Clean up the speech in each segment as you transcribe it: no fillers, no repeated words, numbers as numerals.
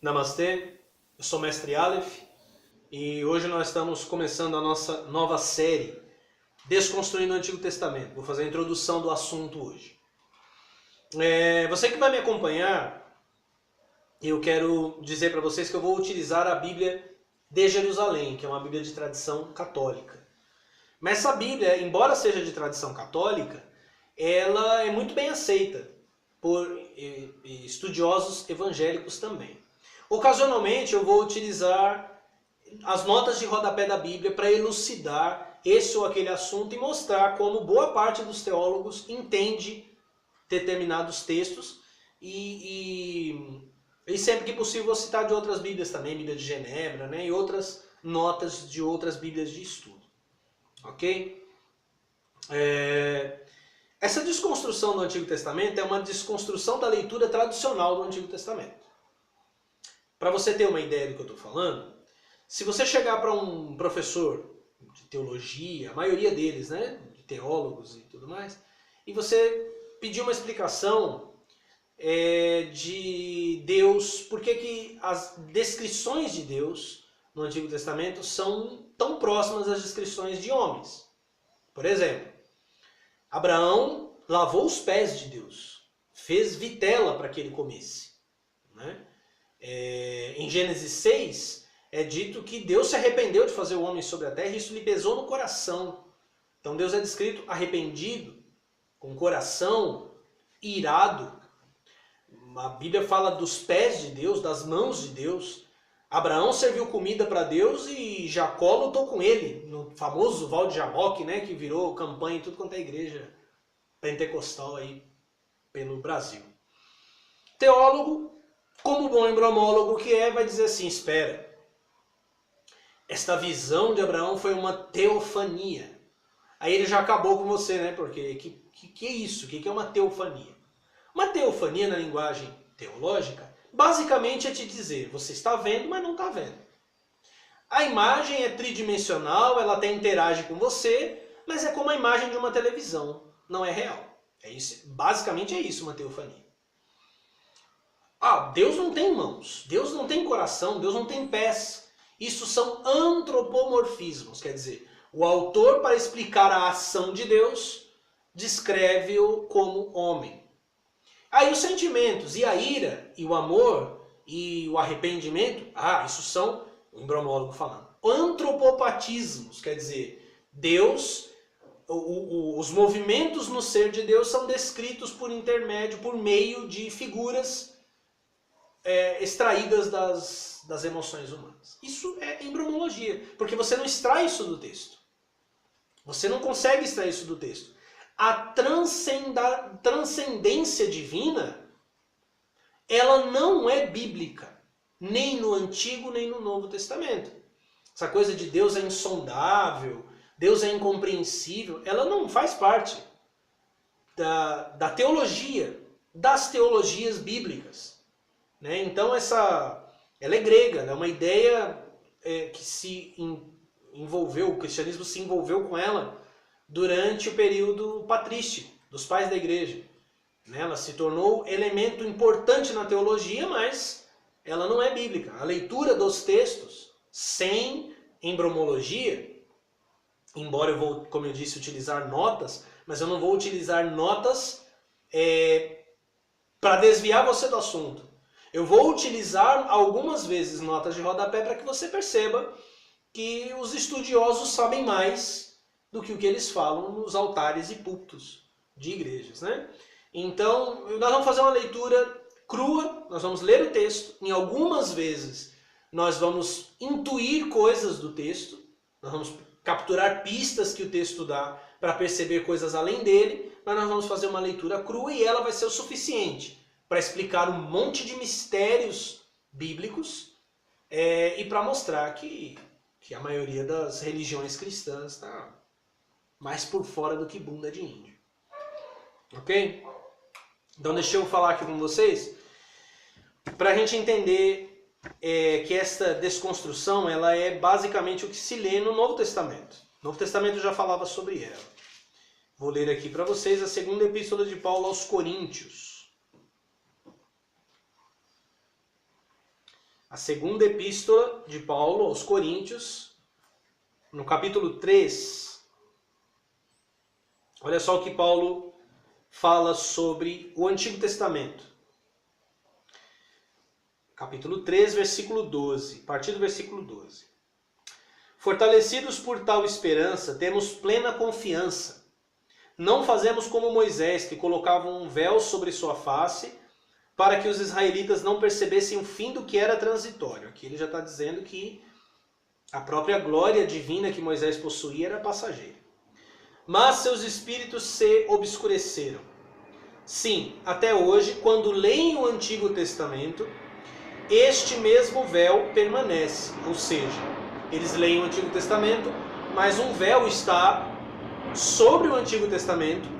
Namastê, eu sou o Mestre Aleph e hoje nós estamos começando a nossa nova série Desconstruindo o Antigo Testamento. Vou fazer a introdução do assunto hoje. Você que vai me acompanhar, eu quero dizer para vocês que eu vou utilizar a Bíblia de Jerusalém, que é uma Bíblia de tradição católica. Mas essa Bíblia, embora seja de tradição católica, ela é muito bem aceita por estudiosos evangélicos também. Ocasionalmente eu vou utilizar as notas de rodapé da Bíblia para elucidar esse ou aquele assunto e mostrar como boa parte dos teólogos entende determinados textos e sempre que possível vou citar de outras Bíblias também, Bíblia de Genebra, né, e outras notas de outras Bíblias de estudo. Ok? Essa desconstrução do Antigo Testamento é uma desconstrução da leitura tradicional do Antigo Testamento. Para você ter uma ideia do que eu estou falando, se você chegar para um professor de teologia, a maioria deles, né, de teólogos e tudo mais, e você pedir uma explicação de Deus, por que as descrições de Deus no Antigo Testamento são tão próximas das descrições de homens. Por exemplo, Abraão lavou os pés de Deus, fez vitela para que ele comesse, né? Em Gênesis 6 é dito que Deus se arrependeu de fazer o homem sobre a terra e isso lhe pesou no coração. Então Deus é descrito arrependido, com o coração irado. A Bíblia fala dos pés de Deus, das mãos de Deus. Abraão serviu comida para Deus e Jacó lutou com ele, no famoso Val de Jaboque, né, que virou campanha em tudo quanto é igreja pentecostal aí pelo Brasil. Teólogo, como bom embriomólogo que é, vai dizer assim, espera, esta visão de Abraão foi uma teofania. Aí ele já acabou com você, né? Porque que é isso? O que é uma teofania? Uma teofania na linguagem teológica, basicamente é te dizer, você está vendo, mas não está vendo. A imagem é tridimensional, ela até interage com você, mas é como a imagem de uma televisão, não é real. É isso, basicamente é isso uma teofania. Deus não tem mãos, Deus não tem coração, Deus não tem pés. Isso são antropomorfismos, quer dizer, o autor, para explicar a ação de Deus, descreve-o como homem. Aí os sentimentos, e a ira, e o amor, e o arrependimento, isso são, o embriomólogo falando, antropopatismos, quer dizer, Deus, os movimentos no ser de Deus são descritos por intermédio, por meio de figuras extraídas das emoções humanas. Isso é embriomologia, porque você não extrai isso do texto. Você não consegue extrair isso do texto. A transcendência divina, ela não é bíblica, nem no Antigo nem no Novo Testamento. Essa coisa de Deus é insondável, Deus é incompreensível, ela não faz parte da teologia, das teologias bíblicas. Né? Então ela é grega, é uma ideia que se envolveu, o cristianismo se envolveu com ela durante o período patrístico, dos pais da igreja. Ela se tornou elemento importante na teologia, mas ela não é bíblica. A leitura dos textos sem embriomologia, embora eu vou, como eu disse, utilizar notas, mas eu não vou utilizar notas para desviar você do assunto. Eu vou utilizar algumas vezes notas de rodapé para que você perceba que os estudiosos sabem mais do que o que eles falam nos altares e púlpitos de igrejas, né? Então, nós vamos fazer uma leitura crua, nós vamos ler o texto, em algumas vezes nós vamos intuir coisas do texto, nós vamos capturar pistas que o texto dá para perceber coisas além dele, mas nós vamos fazer uma leitura crua e ela vai ser o suficiente para explicar um monte de mistérios bíblicos e para mostrar que a maioria das religiões cristãs está mais por fora do que bunda de índio. Ok? Então deixa eu falar aqui com vocês para a gente entender que esta desconstrução ela é basicamente o que se lê no Novo Testamento. O Novo Testamento já falava sobre ela. Vou ler aqui para vocês a segunda epístola de Paulo aos Coríntios. A segunda epístola de Paulo aos Coríntios, no capítulo 3. Olha só o que Paulo fala sobre o Antigo Testamento. Capítulo 3, versículo 12. A partir do versículo 12. Fortalecidos por tal esperança, temos plena confiança. Não fazemos como Moisés, que colocava um véu sobre sua face, para que os israelitas não percebessem o fim do que era transitório. Aqui ele já está dizendo que a própria glória divina que Moisés possuía era passageira. Mas seus espíritos se obscureceram. Sim, até hoje, quando leem o Antigo Testamento, este mesmo véu permanece. Ou seja, eles leem o Antigo Testamento, mas um véu está sobre o Antigo Testamento,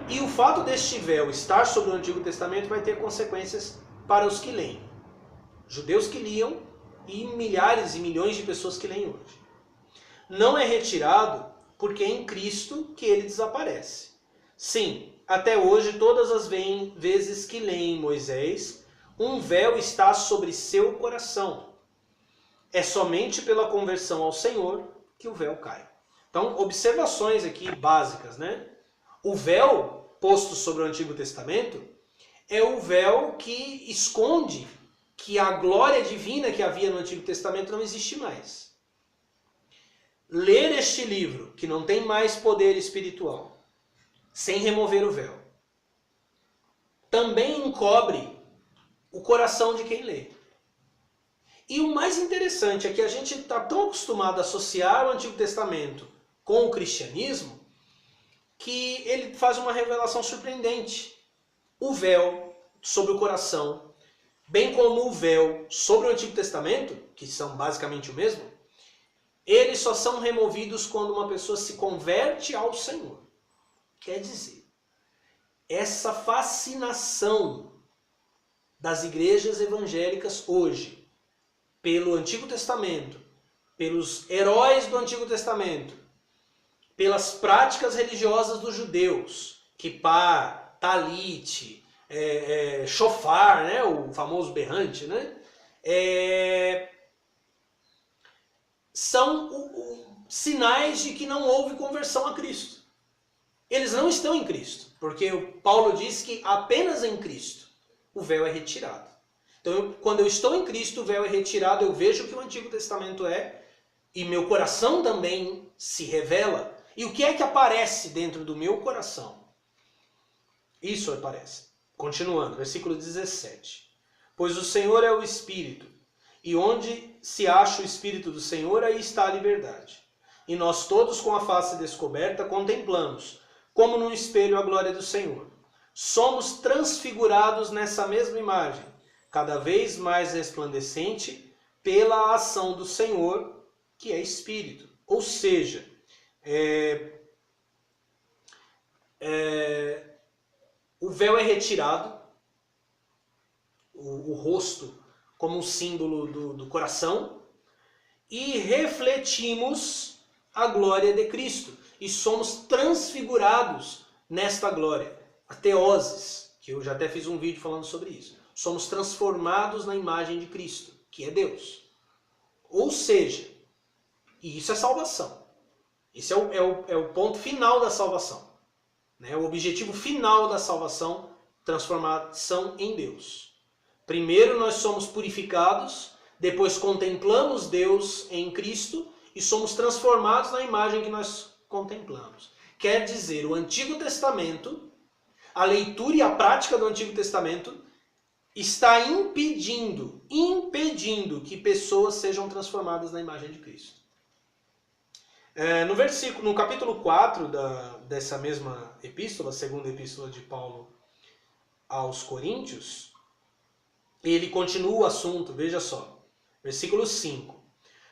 e o fato deste véu estar sobre o Antigo Testamento vai ter consequências para os que leem. Judeus que liam e milhares e milhões de pessoas que leem hoje. Não é retirado porque é em Cristo que ele desaparece. Sim, até hoje, todas as vezes que leem Moisés, um véu está sobre seu coração. É somente pela conversão ao Senhor que o véu cai. Então, observações aqui básicas, né? O véu posto sobre o Antigo Testamento é o véu que esconde que a glória divina que havia no Antigo Testamento não existe mais. Ler este livro, que não tem mais poder espiritual, sem remover o véu, também encobre o coração de quem lê. E o mais interessante é que a gente está tão acostumado a associar o Antigo Testamento com o cristianismo, que ele faz uma revelação surpreendente. O véu sobre o coração, bem como o véu sobre o Antigo Testamento, que são basicamente o mesmo, eles só são removidos quando uma pessoa se converte ao Senhor. Quer dizer, essa fascinação das igrejas evangélicas hoje pelo Antigo Testamento, pelos heróis do Antigo Testamento, pelas práticas religiosas dos judeus, kippá, talit, shofar, né, o famoso berrante, né, são sinais de que não houve conversão a Cristo. Eles não estão em Cristo, porque Paulo diz que apenas em Cristo o véu é retirado. Então, quando eu estou em Cristo, o véu é retirado, eu vejo o que o Antigo Testamento é, e meu coração também se revela. E o que é que aparece dentro do meu coração? Isso aparece. Continuando, versículo 17. Pois o Senhor é o Espírito, e onde se acha o Espírito do Senhor, aí está a liberdade. E nós todos, com a face descoberta, contemplamos, como num espelho, a glória do Senhor. Somos transfigurados nessa mesma imagem, cada vez mais resplandecente pela ação do Senhor, que é Espírito. Ou seja, o véu é retirado, o rosto como um símbolo do coração, e refletimos a glória de Cristo. E somos transfigurados nesta glória. A teoses, que eu já até fiz um vídeo falando sobre isso. Somos transformados na imagem de Cristo, que é Deus. Ou seja, e isso é salvação. Esse é o ponto final da salvação. Né? O objetivo final da salvação, transformação em Deus. Primeiro nós somos purificados, depois contemplamos Deus em Cristo e somos transformados na imagem que nós contemplamos. Quer dizer, o Antigo Testamento, a leitura e a prática do Antigo Testamento está impedindo que pessoas sejam transformadas na imagem de Cristo. No capítulo 4 dessa mesma epístola, segunda epístola de Paulo aos Coríntios, ele continua o assunto, veja só. Versículo 5.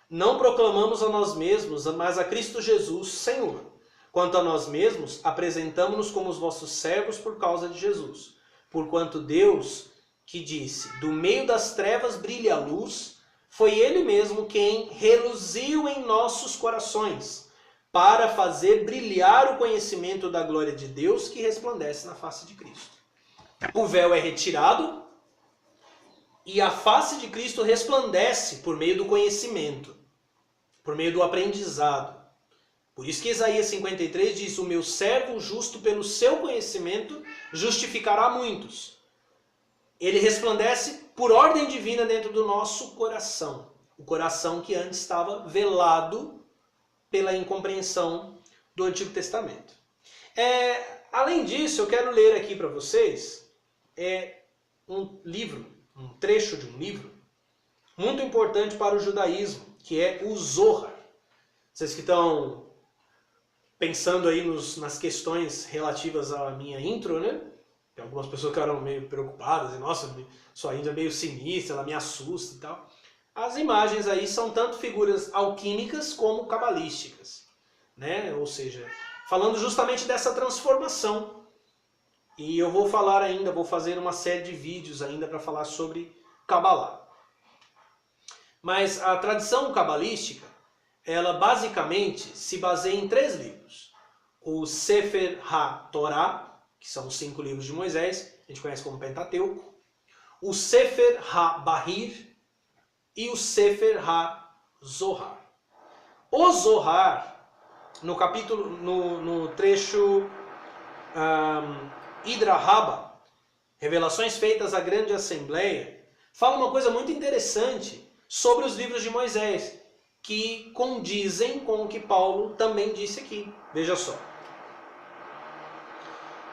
Não proclamamos a nós mesmos, mas a Cristo Jesus, Senhor. Quanto a nós mesmos, apresentamo-nos como os vossos servos por causa de Jesus. Porquanto Deus, que disse, do meio das trevas brilha a luz, foi Ele mesmo quem reluziu em nossos corações, para fazer brilhar o conhecimento da glória de Deus que resplandece na face de Cristo. O véu é retirado, E a face de Cristo resplandece por meio do conhecimento, por meio do aprendizado. Por isso que Isaías 53 diz: o meu servo justo pelo seu conhecimento justificará muitos. Ele resplandece por ordem divina dentro do nosso coração. O coração que antes estava velado pela incompreensão do Antigo Testamento. Além disso, eu quero ler aqui para vocês um livro, um trecho de um livro muito importante para o judaísmo, que é o Zohar. Vocês que estão pensando aí nas questões relativas à minha intro, né? Tem algumas pessoas que eram meio preocupadas, e nossa, sua intro é meio sinistra, ela me assusta e tal. As imagens aí são tanto figuras alquímicas como cabalísticas, né? Ou seja, falando justamente dessa transformação. E eu vou falar ainda, vou fazer uma série de vídeos ainda para falar sobre Kabbalah. Mas a tradição cabalística, ela basicamente se baseia em 3 livros. O Sefer HaTorah, que são os 5 livros de Moisés, a gente conhece como Pentateuco. O Sefer HaBahir e o Sefer HaZohar. O Zohar, no trecho Hidra Rabba, Revelações Feitas à Grande Assembleia, fala uma coisa muito interessante sobre os livros de Moisés, que condizem com o que Paulo também disse aqui. Veja só.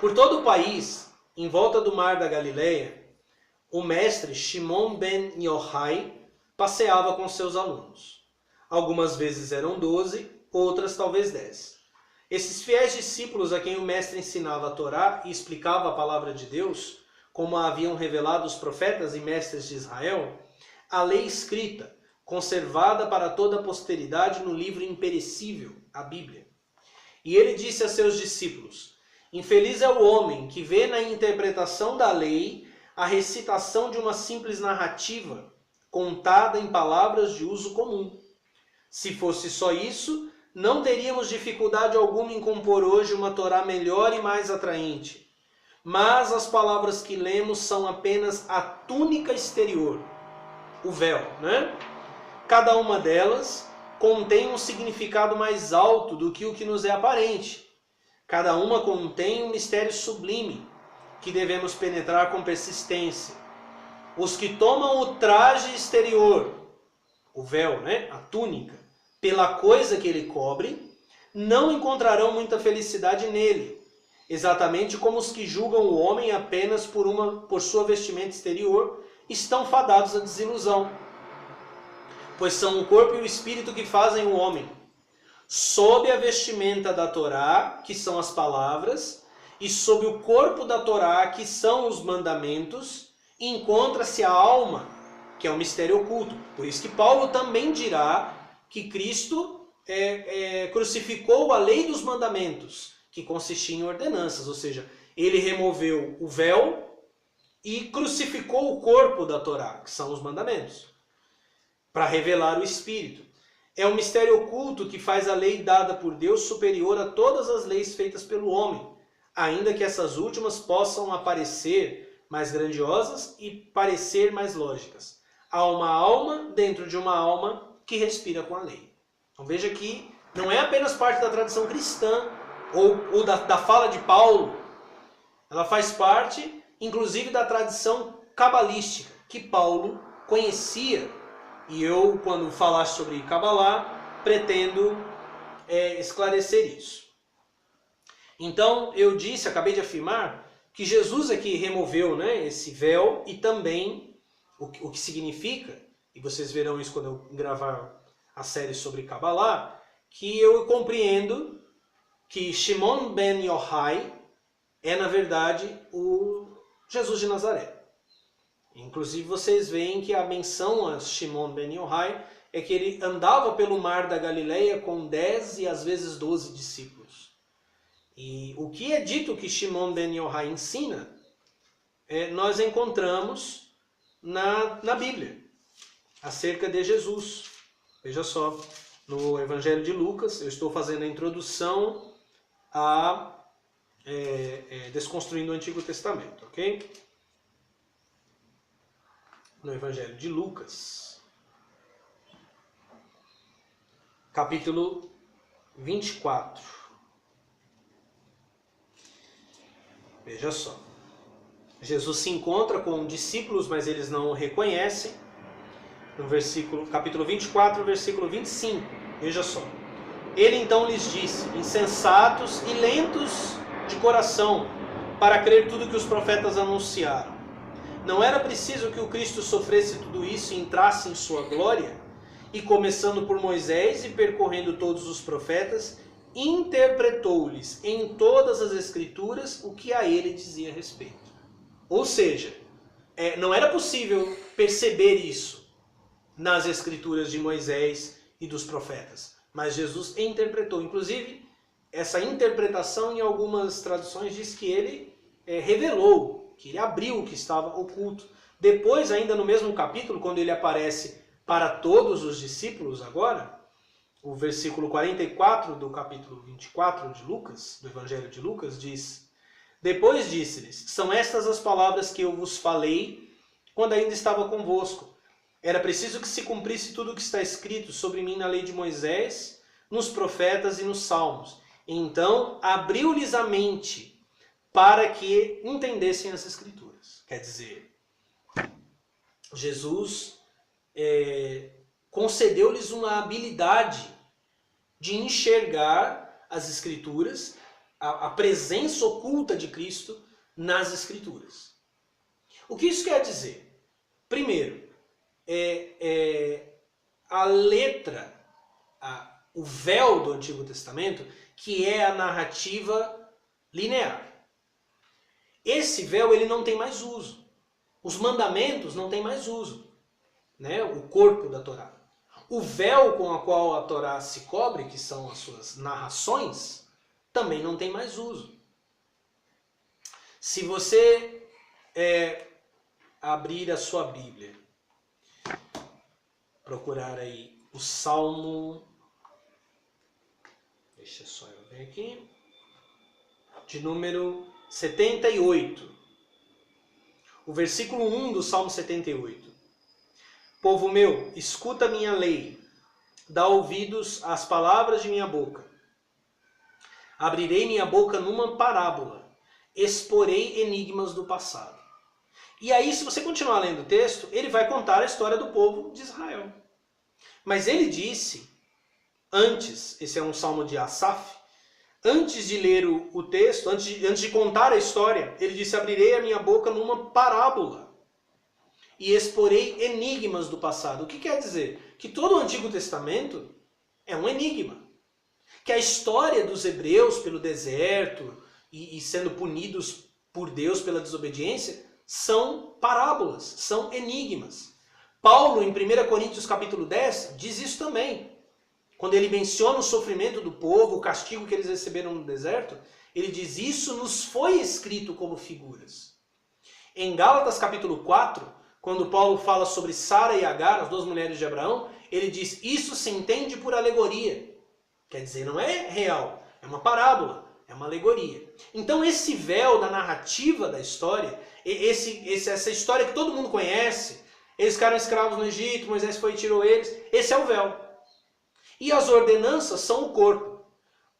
Por todo o país, em volta do mar da Galileia, o mestre Shimon ben Yochai passeava com seus alunos. Algumas vezes eram 12, outras talvez 10. Esses fiéis discípulos a quem o mestre ensinava a Torá e explicava a palavra de Deus, como a haviam revelado os profetas e mestres de Israel, a lei escrita, conservada para toda a posteridade no livro imperecível, a Bíblia. E ele disse a seus discípulos: infeliz é o homem que vê na interpretação da lei a recitação de uma simples narrativa, contada em palavras de uso comum. Se fosse só isso, não teríamos dificuldade alguma em compor hoje uma Torá melhor e mais atraente. Mas as palavras que lemos são apenas a túnica exterior, o véu, né? Cada uma delas contém um significado mais alto do que o que nos é aparente. Cada uma contém um mistério sublime que devemos penetrar com persistência. Os que tomam o traje exterior, o véu, né? A túnica, pela coisa que ele cobre, não encontrarão muita felicidade nele, exatamente como os que julgam o homem apenas por sua vestimenta exterior estão fadados à desilusão. Pois são o corpo e o espírito que fazem o homem. Sob a vestimenta da Torá, que são as palavras, e sob o corpo da Torá, que são os mandamentos, encontra-se a alma, que é o mistério oculto. Por isso que Paulo também dirá que Cristo crucificou a lei dos mandamentos, que consistia em ordenanças, ou seja, ele removeu o véu e crucificou o corpo da Torá, que são os mandamentos, para revelar o Espírito. É um mistério oculto que faz a lei dada por Deus superior a todas as leis feitas pelo homem, ainda que essas últimas possam aparecer mais grandiosas e parecer mais lógicas. Há uma alma dentro de uma alma que respira com a lei. Então veja que não é apenas parte da tradição cristã ou da fala de Paulo, ela faz parte inclusive da tradição cabalística que Paulo conhecia. E eu, quando falar sobre Kabbalah, pretendo esclarecer isso. Então, eu acabei de afirmar, que Jesus aqui removeu, né, esse véu e também o que significa, e vocês verão isso quando eu gravar a série sobre Kabbalah, que eu compreendo que Shimon ben Yochai é, na verdade, o Jesus de Nazaré. Inclusive, vocês veem que a menção a Shimon ben Yochai é que ele andava pelo mar da Galileia com 10 e às vezes 12 discípulos. E o que é dito que Shimon ben Yochai ensina, nós encontramos na Bíblia, acerca de Jesus. Veja só, no Evangelho de Lucas, eu estou fazendo a introdução a Desconstruindo o Antigo Testamento, ok? no Evangelho de Lucas, capítulo 24. Veja só. Jesus se encontra com discípulos, mas eles não o reconhecem. No capítulo 24, versículo 25. Veja só. Ele então lhes disse: insensatos e lentos de coração, para crer tudo que os profetas anunciaram. Não era preciso que o Cristo sofresse tudo isso e entrasse em sua glória? E começando por Moisés e percorrendo todos os profetas, interpretou-lhes em todas as Escrituras o que a ele dizia a respeito. Ou seja, não era possível perceber isso nas Escrituras de Moisés e dos profetas. Mas Jesus interpretou. Inclusive, essa interpretação em algumas traduções diz que ele revelou, que ele abriu o que estava oculto. Depois, ainda no mesmo capítulo, quando ele aparece para todos os discípulos agora, o versículo 44 do capítulo 24 de Lucas, do Evangelho de Lucas, diz: depois disse-lhes: são estas as palavras que eu vos falei quando ainda estava convosco. Era preciso que se cumprisse tudo o que está escrito sobre mim na lei de Moisés, nos profetas e nos salmos. Então abriu-lhes a mente para que entendessem as Escrituras. Quer dizer, Jesus concedeu-lhes uma habilidade de enxergar as Escrituras, a presença oculta de Cristo nas Escrituras. O que isso quer dizer? Primeiro, a letra, o véu do Antigo Testamento, que é a narrativa linear. Esse véu ele não tem mais uso. Os mandamentos não têm mais uso, né? O corpo da Torá. O véu com o qual a Torá se cobre, que são as suas narrações, também não tem mais uso. Se você abrir a sua Bíblia, procurar aí o Salmo, deixa só eu ver aqui, de número 78, o versículo 1 do Salmo 78. Povo meu, escuta minha lei, dá ouvidos às palavras de minha boca. Abrirei minha boca numa parábola, exporei enigmas do passado. E aí, se você continuar lendo o texto, ele vai contar a história do povo de Israel. Mas ele disse, antes, esse é um salmo de Asaf, antes de ler o texto, antes de contar a história, ele disse: abrirei a minha boca numa parábola e exporei enigmas do passado. O que quer dizer? Que todo o Antigo Testamento é um enigma. Que a história dos hebreus pelo deserto e sendo punidos por Deus pela desobediência são parábolas, são enigmas. Paulo, em 1 Coríntios capítulo 10, diz isso também. Quando ele menciona o sofrimento do povo, o castigo que eles receberam no deserto, ele diz: isso nos foi escrito como figuras. Em Gálatas capítulo 4, quando Paulo fala sobre Sara e Agar, as duas mulheres de Abraão, ele diz: isso se entende por alegoria. Quer dizer, não é real, é uma parábola, é uma alegoria. Então esse véu da narrativa da história, essa história que todo mundo conhece, eles ficaram escravos no Egito, Moisés foi e tirou eles, esse é o véu. E as ordenanças são o corpo.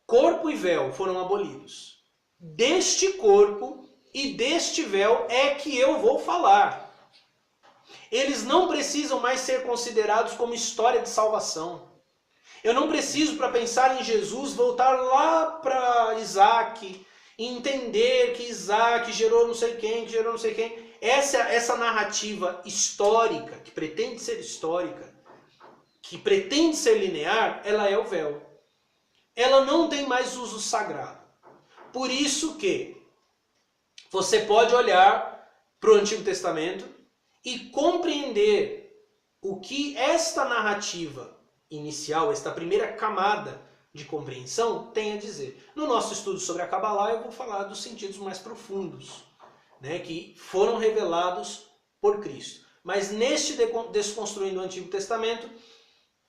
Corpo e véu foram abolidos. Deste corpo e deste véu é que eu vou falar. Eles não precisam mais ser considerados como história de salvação. Eu não preciso, para pensar em Jesus, voltar lá para Isaac e entender que Isaac gerou não sei quem, que gerou não sei quem. Essa narrativa histórica, que pretende ser histórica, que pretende ser linear, ela é o véu. Ela não tem mais uso sagrado. Por isso que você pode olhar para o Antigo Testamento e compreender o que esta narrativa inicial, esta primeira camada de compreensão tem a dizer. No nosso estudo sobre a Kabbalah eu vou falar dos sentidos mais profundos, né, que foram revelados por Cristo. Mas neste Desconstruindo o Antigo Testamento,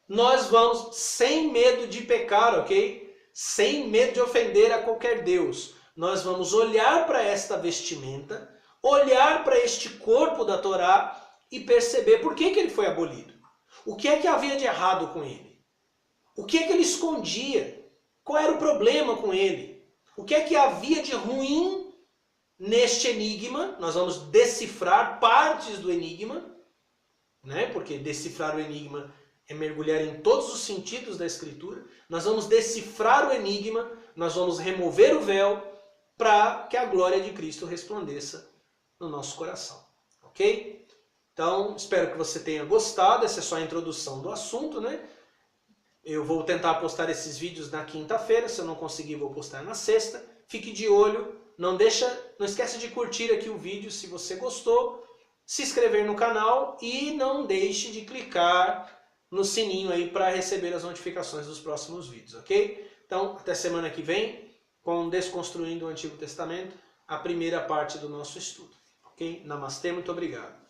nós vamos sem medo de pecar, ok? Sem medo de ofender a qualquer Deus. Nós vamos olhar para esta vestimenta, olhar para este corpo da Torá e perceber por que ele foi abolido. O que é que havia de errado com ele? O que é que ele escondia? Qual era o problema com ele? O que é que havia de ruim neste enigma? Nós vamos decifrar partes do enigma, né? Porque decifrar o enigma é mergulhar em todos os sentidos da Escritura. Nós vamos decifrar o enigma, nós vamos remover o véu para que a glória de Cristo resplandeça no nosso coração. Ok? Então, espero que você tenha gostado. Essa é só a introdução do assunto, né? Eu vou tentar postar esses vídeos na quinta-feira. Se eu não conseguir, vou postar na sexta. Fique de olho. Não esquece de curtir aqui o vídeo se você gostou. Se inscrever no canal e não deixe de clicar no sininho aí para receber as notificações dos próximos vídeos, ok? Então, até semana que vem com Desconstruindo o Antigo Testamento, a primeira parte do nosso estudo, ok? Namastê, muito obrigado.